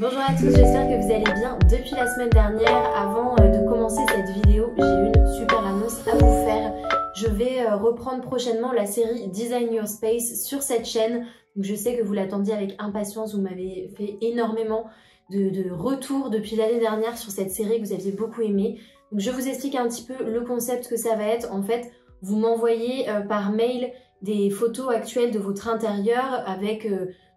Bonjour à tous, j'espère que vous allez bien. Depuis la semaine dernière, avant de commencer cette vidéo, j'ai une super annonce à vous faire. Je vais reprendre prochainement la série Design Your Space sur cette chaîne. Donc je sais que vous l'attendiez avec impatience, vous m'avez fait énormément de retours depuis l'année dernière sur cette série que vous aviez beaucoup aimé. Donc je vous explique un petit peu le concept que ça va être. En fait, vous m'envoyez par mail des photos actuelles de votre intérieur avec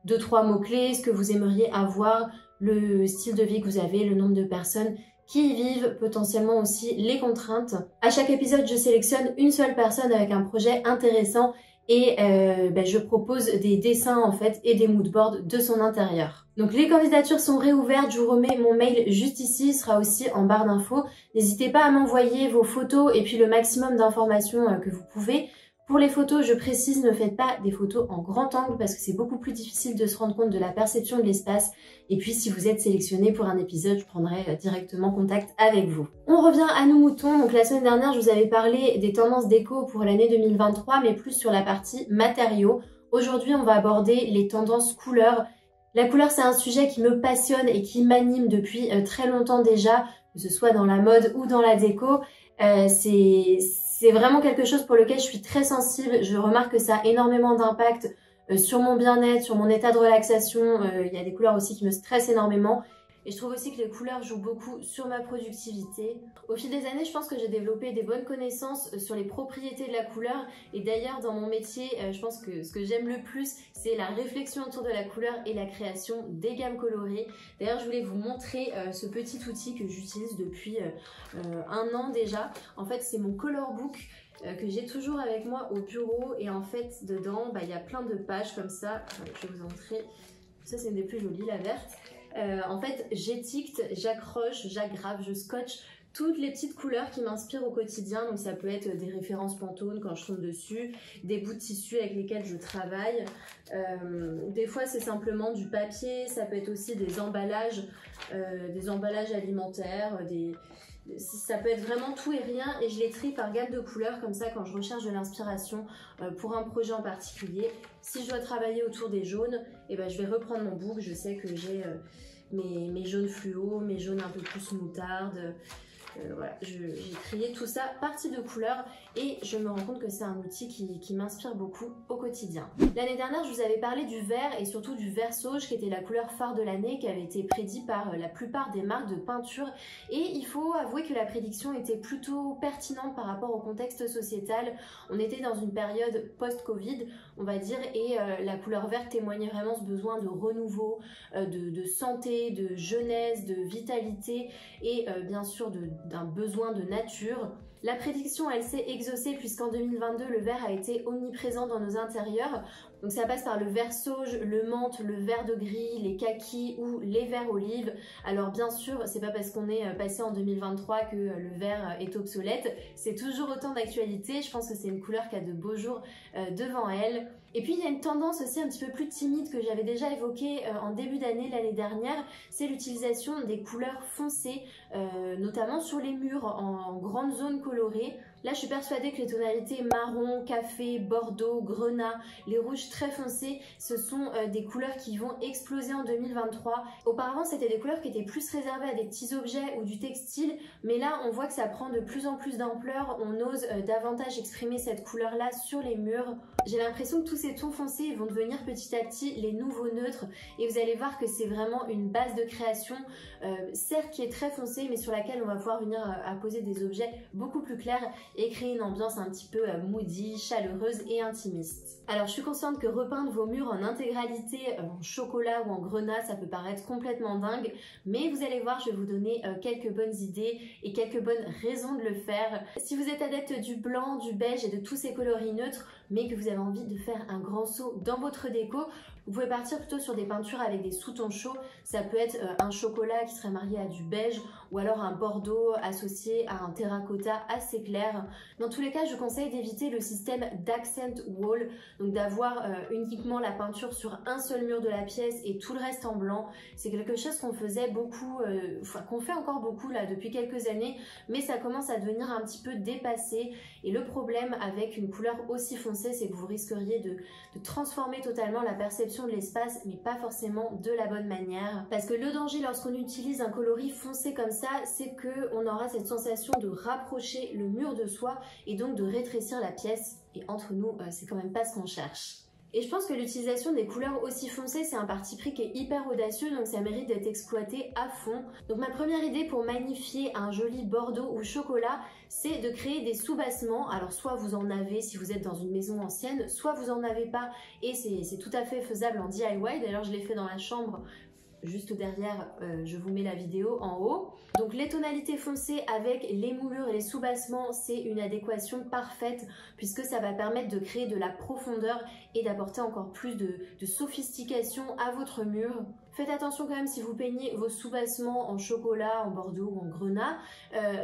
2-3 mots-clés, ce que vous aimeriez avoir, le style de vie que vous avez, le nombre de personnes qui y vivent, potentiellement aussi les contraintes. À chaque épisode, je sélectionne une seule personne avec un projet intéressant et je propose des dessins en fait et des moodboards de son intérieur. Donc les candidatures sont réouvertes, je vous remets mon mail juste ici, il sera aussi en barre d'infos. N'hésitez pas à m'envoyer vos photos et puis le maximum d'informations que vous pouvez. Pour les photos, je précise, ne faites pas des photos en grand angle parce que c'est beaucoup plus difficile de se rendre compte de la perception de l'espace. Et puis, si vous êtes sélectionné pour un épisode, je prendrai directement contact avec vous. On revient à nos moutons. Donc, la semaine dernière, je vous avais parlé des tendances déco pour l'année 2023, mais plus sur la partie matériaux. Aujourd'hui, on va aborder les tendances couleurs. La couleur, c'est un sujet qui me passionne et qui m'anime depuis très longtemps déjà, que ce soit dans la mode ou dans la déco. C'est vraiment quelque chose pour lequel je suis très sensible. Je remarque que ça a énormément d'impact sur mon bien-être, sur mon état de relaxation. Il y a des couleurs aussi qui me stressent énormément. Et je trouve aussi que les couleurs jouent beaucoup sur ma productivité. Au fil des années, je pense que j'ai développé des bonnes connaissances sur les propriétés de la couleur. Et d'ailleurs, dans mon métier, je pense que ce que j'aime le plus, c'est la réflexion autour de la couleur et la création des gammes colorées. D'ailleurs, je voulais vous montrer ce petit outil que j'utilise depuis 1 an déjà. En fait, c'est mon color book que j'ai toujours avec moi au bureau. Et en fait, dedans, il y a plein de pages comme ça. Je vais vous montrer. Ça, c'est une des plus jolies, la verte. En fait, j'étiquette, j'accroche, j'aggrave, je scotche toutes les petites couleurs qui m'inspirent au quotidien. Donc ça peut être des références Pantone quand je tombe dessus, des bouts de tissu avec lesquels je travaille. Des fois c'est simplement du papier, ça peut être aussi des emballages alimentaires, ça peut être vraiment tout et rien, et je les trie par gamme de couleurs comme ça quand je recherche de l'inspiration pour un projet en particulier. Si je dois travailler autour des jaunes, je vais reprendre mon book. Je sais que j'ai mes jaunes fluo, mes jaunes un peu plus moutarde. Voilà, j'ai trié tout ça par type de couleur et je me rends compte que c'est un outil qui m'inspire beaucoup au quotidien. L'année dernière, je vous avais parlé du vert et surtout du vert sauge qui était la couleur phare de l'année, qui avait été prédit par la plupart des marques de peinture, et il faut avouer que la prédiction était plutôt pertinente par rapport au contexte sociétal. On était dans une période post-Covid, on va dire, et la couleur verte témoignait vraiment ce besoin de renouveau, de santé, de jeunesse, de vitalité et bien sûr d'un besoin de nature. La prédiction, elle s'est exaucée puisqu'en 2022, le vert a été omniprésent dans nos intérieurs. Donc ça passe par le vert sauge, le menthe, le vert de gris, les kakis ou les verts olives. Alors bien sûr, c'est pas parce qu'on est passé en 2023 que le vert est obsolète. C'est toujours autant d'actualité. Je pense que c'est une couleur qui a de beaux jours devant elle. Et puis il y a une tendance aussi un petit peu plus timide que j'avais déjà évoquée en début d'année l'année dernière, c'est l'utilisation des couleurs foncées, notamment sur les murs en grandes zones colorées. Là, je suis persuadée que les tonalités marron, café, bordeaux, grenat, les rouges très foncés, ce sont des couleurs qui vont exploser en 2023. Auparavant, c'était des couleurs qui étaient plus réservées à des petits objets ou du textile, mais là, on voit que ça prend de plus en plus d'ampleur. On ose davantage exprimer cette couleur-là sur les murs. J'ai l'impression que tous ces tons foncés vont devenir petit à petit les nouveaux neutres, et vous allez voir que c'est vraiment une base de création, certes qui est très foncée, mais sur laquelle on va pouvoir venir à poser des objets beaucoup plus clairs et créer une ambiance un petit peu moody, chaleureuse et intimiste. Alors je suis consciente que repeindre vos murs en intégralité en chocolat ou en grenat, ça peut paraître complètement dingue, mais vous allez voir, je vais vous donner quelques bonnes idées et quelques bonnes raisons de le faire. Si vous êtes adepte du blanc, du beige et de tous ces coloris neutres, mais que vous avez envie de faire un grand saut dans votre déco, vous pouvez partir plutôt sur des peintures avec des sous-tons chauds. Ça peut être un chocolat qui serait marié à du beige, ou alors un bordeaux associé à un terracotta assez clair. Dans tous les cas, je conseille d'éviter le système d'accent wall, donc d'avoir uniquement la peinture sur un seul mur de la pièce et tout le reste en blanc. C'est quelque chose qu'on faisait beaucoup, qu'on fait encore beaucoup là depuis quelques années, mais ça commence à devenir un petit peu dépassé. Et le problème avec une couleur aussi foncée, foncé, c'est que vous risqueriez de transformer totalement la perception de l'espace, mais pas forcément de la bonne manière. Parce que le danger lorsqu'on utilise un coloris foncé comme ça, c'est qu'on aura cette sensation de rapprocher le mur de soi et donc de rétrécir la pièce. Et entre nous, c'est quand même pas ce qu'on cherche. Et je pense que l'utilisation des couleurs aussi foncées, c'est un parti pris qui est hyper audacieux, donc ça mérite d'être exploité à fond. Donc ma première idée pour magnifier un joli bordeaux ou chocolat, c'est de créer des sous-bassements. Alors soit vous en avez si vous êtes dans une maison ancienne, soit vous en avez pas et c'est tout à fait faisable en DIY. D'ailleurs je l'ai fait dans la chambre. Juste derrière, je vous mets la vidéo en haut. Donc les tonalités foncées avec les moulures et les sous-bassements, c'est une adéquation parfaite puisque ça va permettre de créer de la profondeur et d'apporter encore plus de sophistication à votre mur. Faites attention quand même si vous peignez vos sous-bassements en chocolat, en bordeaux ou en grenat,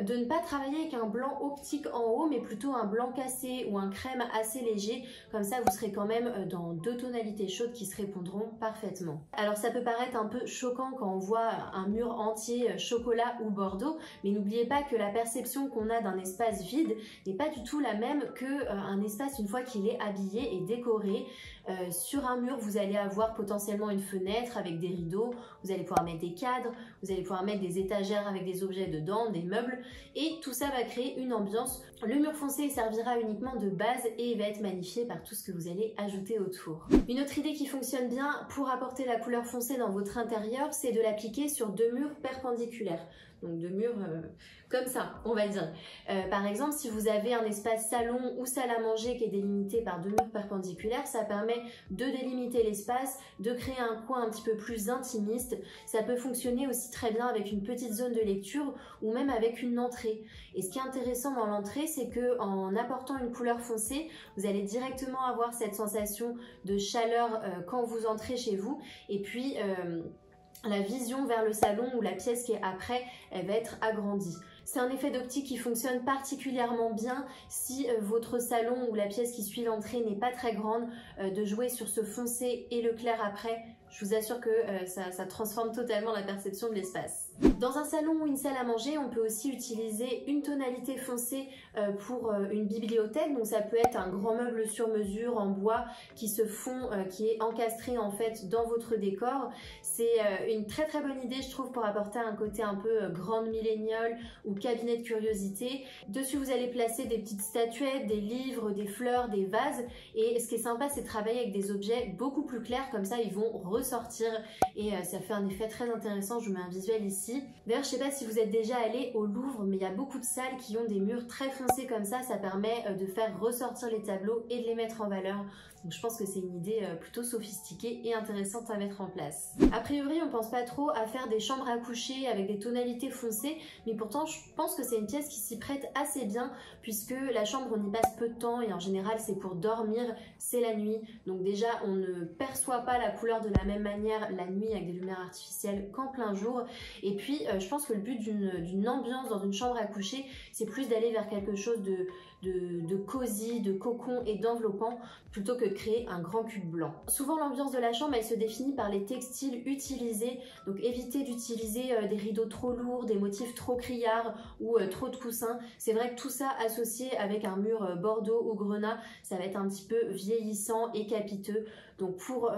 de ne pas travailler avec un blanc optique en haut, mais plutôt un blanc cassé ou un crème assez léger. Comme ça, vous serez quand même dans deux tonalités chaudes qui se répondront parfaitement. Alors ça peut paraître un peu choquant quand on voit un mur entier chocolat ou bordeaux, mais n'oubliez pas que la perception qu'on a d'un espace vide n'est pas du tout la même qu'un espace une fois qu'il est habillé et décoré. Sur un mur, vous allez avoir potentiellement une fenêtre avec des rideaux, vous allez pouvoir mettre des cadres, vous allez pouvoir mettre des étagères avec des objets dedans, des meubles, et tout ça va créer une ambiance. Le mur foncé servira uniquement de base et il va être magnifié par tout ce que vous allez ajouter autour. Une autre idée qui fonctionne bien pour apporter la couleur foncée dans votre intérieur, c'est de l'appliquer sur deux murs perpendiculaires. Donc deux murs comme ça, on va dire. Par exemple, si vous avez un espace salon ou salle à manger qui est délimité par deux murs perpendiculaires, ça permet de délimiter l'espace, de créer un coin un petit peu plus intimiste. Ça peut fonctionner aussi très bien avec une petite zone de lecture ou même avec une entrée. Et ce qui est intéressant dans l'entrée, c'est que en apportant une couleur foncée, vous allez directement avoir cette sensation de chaleur quand vous entrez chez vous. Et puis la vision vers le salon ou la pièce qui est après, elle va être agrandie. C'est un effet d'optique qui fonctionne particulièrement bien si votre salon ou la pièce qui suit l'entrée n'est pas très grande, de jouer sur ce foncé et le clair après. Je vous assure que ça transforme totalement la perception de l'espace. Dans un salon ou une salle à manger, on peut aussi utiliser une tonalité foncée pour une bibliothèque. Donc ça peut être un grand meuble sur mesure en bois qui se fond, qui est encastré en fait dans votre décor. C'est une très bonne idée je trouve pour apporter un côté un peu grande milléniale ou cabinet de curiosité. Dessus vous allez placer des petites statuettes, des livres, des fleurs, des vases. Et ce qui est sympa c'est de travailler avec des objets beaucoup plus clairs, comme ça ils vont ressortir et ça fait un effet très intéressant. Je vous mets un visuel ici. D'ailleurs je sais pas si vous êtes déjà allé au Louvre, mais il y a beaucoup de salles qui ont des murs très foncés comme ça permet de faire ressortir les tableaux et de les mettre en valeur. Donc je pense que c'est une idée plutôt sophistiquée et intéressante à mettre en place. A priori on pense pas trop à faire des chambres à coucher avec des tonalités foncées, mais pourtant je pense que c'est une pièce qui s'y prête assez bien puisque la chambre on y passe peu de temps et en général c'est pour dormir, c'est la nuit. Donc déjà on ne perçoit pas la couleur de la même manière la nuit avec des lumières artificielles qu'en plein jour. Et puis je pense que le but d'une ambiance dans une chambre à coucher, c'est plus d'aller vers quelque chose de cosy, de cocon et d'enveloppant plutôt que de créer un grand cube blanc. Souvent l'ambiance de la chambre elle se définit par les textiles utilisés, donc évitez d'utiliser des rideaux trop lourds, des motifs trop criards ou trop de coussins. C'est vrai que tout ça associé avec un mur bordeaux ou grenat, ça va être un petit peu vieillissant et capiteux. Donc pour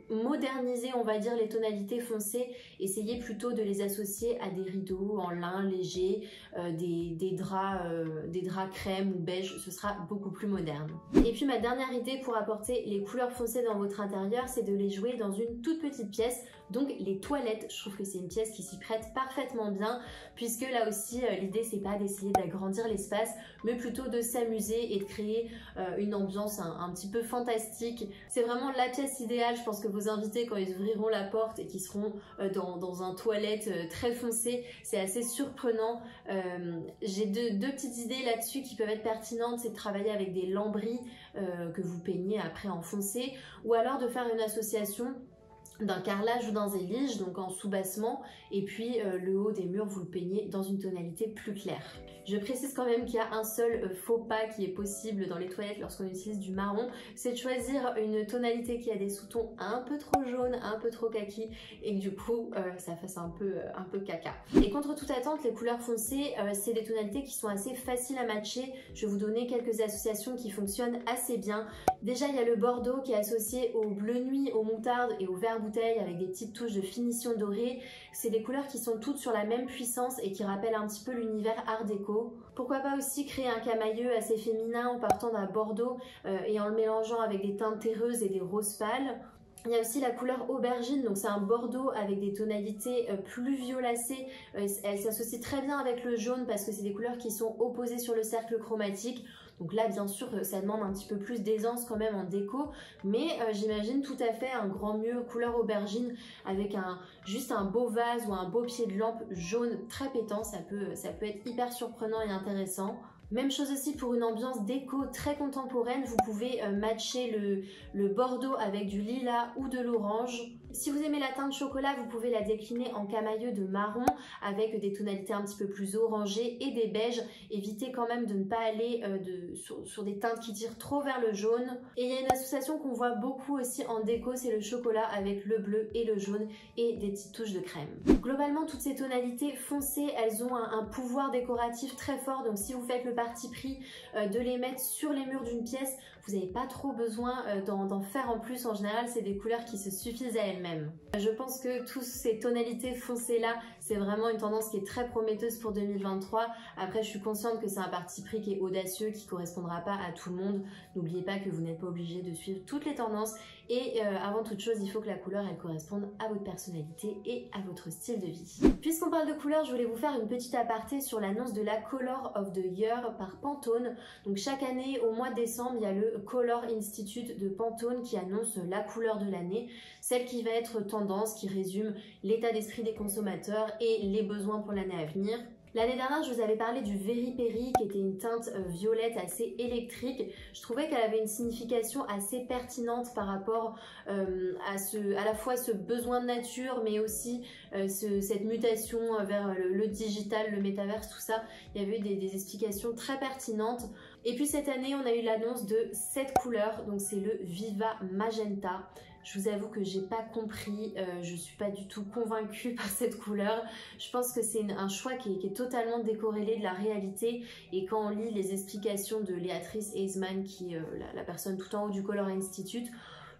moderniser on va dire les tonalités foncées, essayez plutôt de les associer à des rideaux en lin léger, des draps crème ou beige, ce sera beaucoup plus moderne. Et puis ma dernière idée pour apporter les couleurs foncées dans votre intérieur, c'est de les jouer dans une toute petite pièce, donc les toilettes. Je trouve que c'est une pièce qui s'y prête parfaitement bien, puisque là aussi l'idée c'est pas d'essayer d'agrandir l'espace, mais plutôt de s'amuser et de créer une ambiance un petit peu fantastique. C'est vraiment la pièce idéale, je pense que vos invités quand ils ouvriront la porte et qu'ils seront dans un toilette très foncé, c'est assez surprenant. J'ai deux petites idées là-dessus qui peuvent être pertinentes, c'est de travailler avec des lambris que vous peignez après en foncé, ou alors de faire une association d'un carrelage ou d'un zélige, donc en sous-bassement, et puis le haut des murs vous le peignez dans une tonalité plus claire. Je précise quand même qu'il y a un seul faux pas qui est possible dans les toilettes lorsqu'on utilise du marron, c'est de choisir une tonalité qui a des sous-tons un peu trop jaunes, un peu trop kaki, et que du coup ça fasse un peu caca. Et contre toute attente, les couleurs foncées, c'est des tonalités qui sont assez faciles à matcher. Je vais vous donner quelques associations qui fonctionnent assez bien. Déjà, il y a le bordeaux qui est associé au bleu nuit, au moutarde et au vert bouteille avec des petites touches de finition dorée. C'est des couleurs qui sont toutes sur la même puissance et qui rappellent un petit peu l'univers art déco. Pourquoi pas aussi créer un camailleux assez féminin en partant d'un bordeaux et en le mélangeant avec des teintes terreuses et des roses pâles. Il y a aussi la couleur aubergine, donc c'est un bordeaux avec des tonalités plus violacées. Elle s'associe très bien avec le jaune parce que c'est des couleurs qui sont opposées sur le cercle chromatique. Donc là, bien sûr, ça demande un petit peu plus d'aisance quand même en déco, mais j'imagine tout à fait un grand mur couleur aubergine avec juste un beau vase ou un beau pied de lampe jaune très pétant. Ça peut être hyper surprenant et intéressant. Même chose aussi pour une ambiance déco très contemporaine, vous pouvez matcher le bordeaux avec du lilas ou de l'orange. Si vous aimez la teinte chocolat, vous pouvez la décliner en camailleux de marron avec des tonalités un petit peu plus orangées et des beiges. Évitez quand même de ne pas aller sur des teintes qui tirent trop vers le jaune. Et il y a une association qu'on voit beaucoup aussi en déco, c'est le chocolat avec le bleu et le jaune et des petites touches de crème. Globalement, toutes ces tonalités foncées, elles ont un pouvoir décoratif très fort. Donc si vous faites le parti pris de les mettre sur les murs d'une pièce, vous n'avez pas trop besoin d'en faire en plus. En général, c'est des couleurs qui se suffisent à elles-mêmes. Je pense que toutes ces tonalités foncées là, c'est vraiment une tendance qui est très prometteuse pour 2023. Après, je suis consciente que c'est un parti pris qui est audacieux, qui ne correspondra pas à tout le monde. N'oubliez pas que vous n'êtes pas obligé de suivre toutes les tendances. Et avant toute chose, il faut que la couleur elle corresponde à votre personnalité et à votre style de vie. Puisqu'on parle de couleurs, je voulais vous faire une petite aparté sur l'annonce de la Color of the Year par Pantone. Donc chaque année, au mois de décembre, il y a le Color Institute de Pantone qui annonce la couleur de l'année, celle qui va être tendance, qui résume l'état d'esprit des consommateurs et les besoins pour l'année à venir. L'année dernière, je vous avais parlé du Very Peri qui était une teinte violette assez électrique. Je trouvais qu'elle avait une signification assez pertinente par rapport à la fois ce besoin de nature, mais aussi cette mutation vers le digital, le métaverse, tout ça. Il y avait eu des explications très pertinentes. Et puis cette année, on a eu l'annonce de cette couleur, donc c'est le Viva Magenta. Je vous avoue que j'ai pas compris, je suis pas du tout convaincue par cette couleur. Je pense que c'est un choix qui est totalement décorrélé de la réalité, et quand on lit les explications de Léatrice Eisman, qui est la personne tout en haut du Color Institute,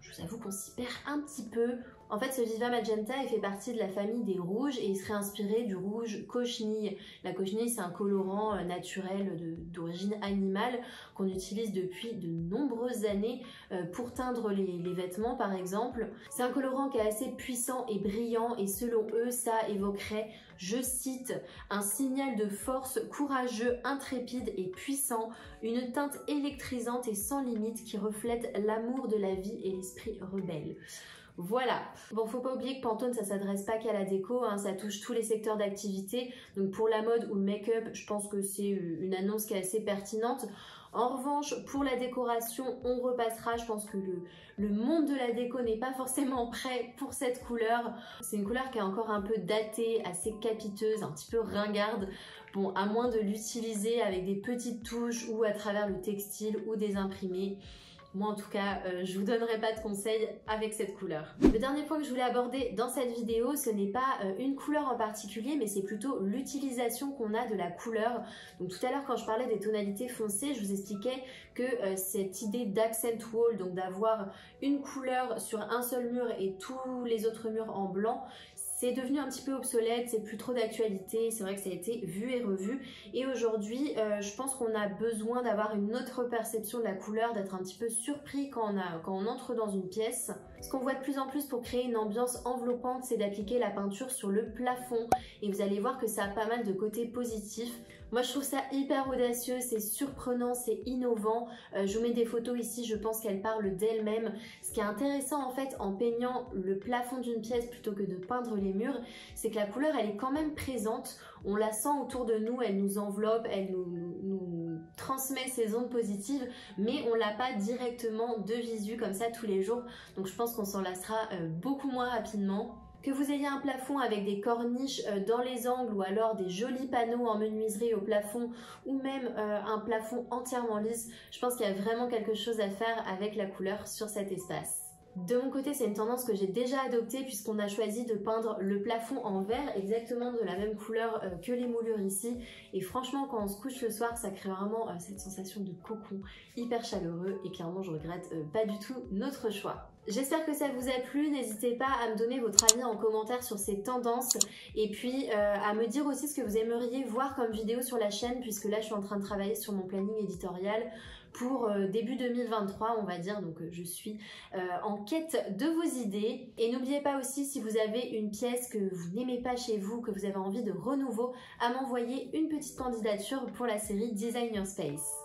je vous avoue qu'on s'y perd un petit peu. En fait, ce Viva Magenta, il fait partie de la famille des rouges et il serait inspiré du rouge cochenille. La cochenille, c'est un colorant naturel d'origine animale qu'on utilise depuis de nombreuses années pour teindre les vêtements, par exemple. C'est un colorant qui est assez puissant et brillant et selon eux, ça évoquerait, je cite, un signal de force courageux, intrépide et puissant, une teinte électrisante et sans limite qui reflète l'amour de la vie et l'esprit rebelle. Voilà. Bon, faut pas oublier que Pantone, ça s'adresse pas qu'à la déco, hein, ça touche tous les secteurs d'activité. Donc pour la mode ou le make-up, je pense que c'est une annonce qui est assez pertinente. En revanche, pour la décoration, on repassera. Je pense que le monde de la déco n'est pas forcément prêt pour cette couleur. C'est une couleur qui est encore un peu datée, assez capiteuse, un petit peu ringarde. Bon, à moins de l'utiliser avec des petites touches ou à travers le textile ou des imprimés. Moi en tout cas, je vous donnerai pas de conseils avec cette couleur. Le dernier point que je voulais aborder dans cette vidéo, ce n'est pas une couleur en particulier, mais c'est plutôt l'utilisation qu'on a de la couleur. Donc tout à l'heure quand je parlais des tonalités foncées, je vous expliquais que cette idée d'accent wall, donc d'avoir une couleur sur un seul mur et tous les autres murs en blanc, c'est devenu un petit peu obsolète, c'est plus trop d'actualité, c'est vrai que ça a été vu et revu. Et aujourd'hui, je pense qu'on a besoin d'avoir une autre perception de la couleur, d'être un petit peu surpris quand on entre dans une pièce. Ce qu'on voit de plus en plus pour créer une ambiance enveloppante, c'est d'appliquer la peinture sur le plafond. Et vous allez voir que ça a pas mal de côtés positifs. Moi, je trouve ça hyper audacieux, c'est surprenant, c'est innovant. Je vous mets des photos ici, je pense qu'elles parlent d'elles-mêmes. Ce qui est intéressant en fait en peignant le plafond d'une pièce plutôt que de peindre les murs, c'est que la couleur, elle est quand même présente. On la sent autour de nous, elle nous enveloppe, elle nous transmet ces ondes positives, mais on l'a pas directement de visu comme ça tous les jours. Donc je pense qu'on s'en lassera beaucoup moins rapidement. Que vous ayez un plafond avec des corniches dans les angles ou alors des jolis panneaux en menuiserie au plafond ou même un plafond entièrement lisse, je pense qu'il y a vraiment quelque chose à faire avec la couleur sur cet espace. De mon côté, c'est une tendance que j'ai déjà adoptée puisqu'on a choisi de peindre le plafond en vert, exactement de la même couleur que les moulures ici. Et franchement, quand on se couche le soir, ça crée vraiment cette sensation de cocon hyper chaleureux et clairement, je regrette pas du tout notre choix. J'espère que ça vous a plu, n'hésitez pas à me donner votre avis en commentaire sur ces tendances et puis à me dire aussi ce que vous aimeriez voir comme vidéo sur la chaîne puisque là je suis en train de travailler sur mon planning éditorial pour début 2023 on va dire, donc je suis en quête de vos idées. Et n'oubliez pas aussi, si vous avez une pièce que vous n'aimez pas chez vous, que vous avez envie de renouveau, à m'envoyer une petite candidature pour la série Design Your Space.